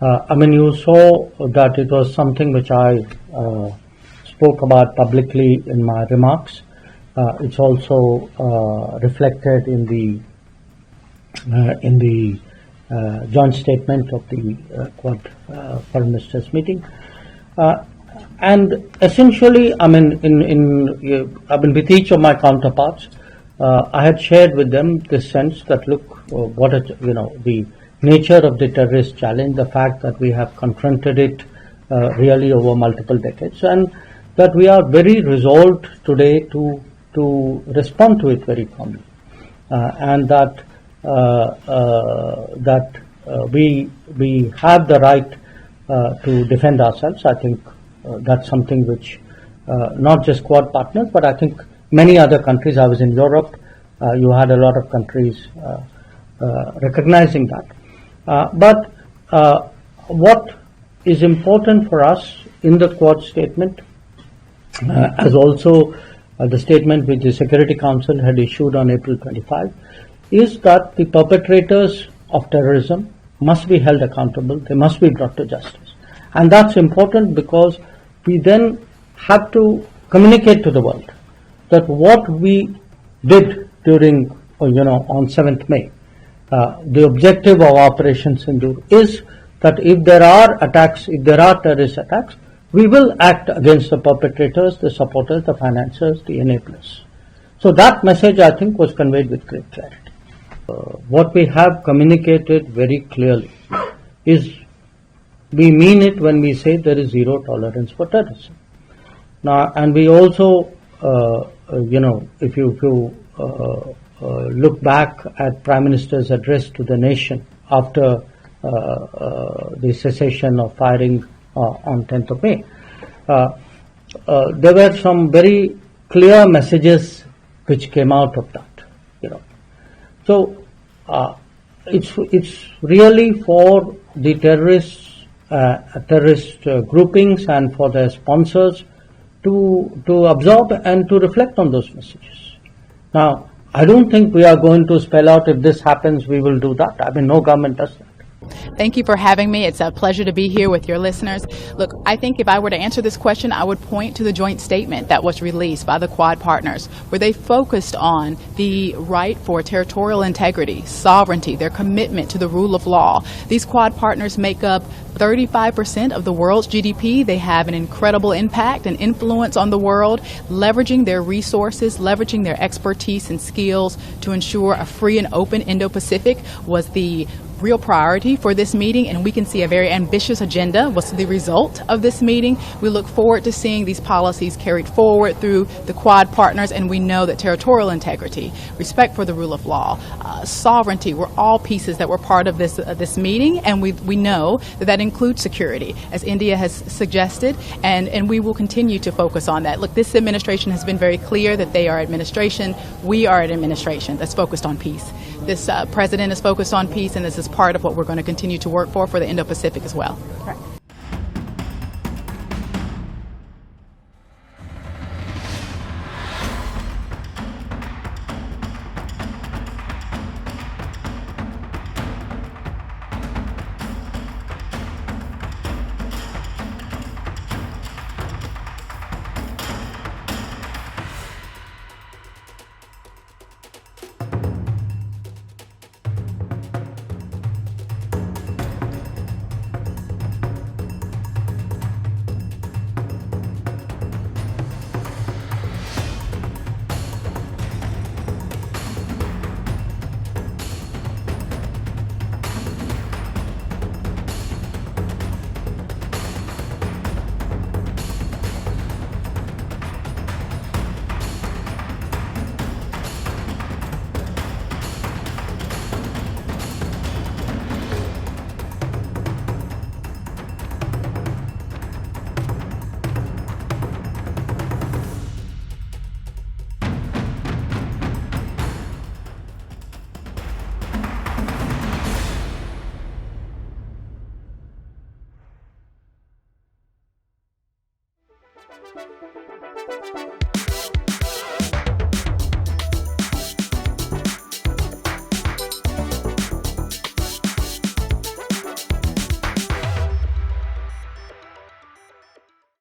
I mean, you saw that it was something which I spoke about publicly in my remarks. It's also reflected in the joint statement of the Quad Foreign Ministers meeting. And essentially, I mean, with each of my counterparts, I had shared with them this sense that look, the nature of the terrorist challenge, the fact that we have confronted it really over multiple decades, and that we are very resolved today to respond to it very calmly, and that we have the right to defend ourselves. I think that's something which not just Quad partners, but I think many other countries. I was in Europe. You had a lot of countries recognizing that. But what is important for us in the Quad statement, as also the statement which the Security Council had issued on April 25, is that the perpetrators of terrorism must be held accountable. They must be brought to justice. And that's important because we then have to communicate to the world that what we did during, on 7th May, the objective of Operation Sindoor is that if there are attacks, if there are terrorist attacks, we will act against the perpetrators, the supporters, the financiers, the enablers. So that message, I think, was conveyed with great clarity. What we have communicated very clearly is we mean it when we say there is zero tolerance for terrorism. Now, and we also, if you look back at Prime Minister's address to the nation after the cessation of firing on 10th of May, there were some very clear messages which came out of that. So it's really for the terrorist groupings and for their sponsors to absorb and to reflect on those messages. Now, I don't think we are going to spell out if this happens, we will do that. I mean, no government does that. Thank you for having me. It's a pleasure to be here with your listeners. Look, I think if I were to answer this question, I would point to the joint statement that was released by the Quad partners, where they focused on the right for territorial integrity, sovereignty, their commitment to the rule of law. These Quad partners make up 35% of the world's GDP. They have an incredible impact and influence on the world, leveraging their resources, leveraging their expertise and skills to ensure a free and open Indo-Pacific was the real priority for this meeting, and we can see a very ambitious agenda was the result of this meeting. We look forward to seeing these policies carried forward through the Quad partners, and we know that territorial integrity, respect for the rule of law, sovereignty were all pieces that were part of this meeting, and we know that includes security, as India has suggested, and we will continue to focus on that. Look, this administration has been very clear that they are administration. We are an administration that's focused on peace. This president is focused on peace, and this is part of what we're going to continue to work for the Indo-Pacific as well. Right.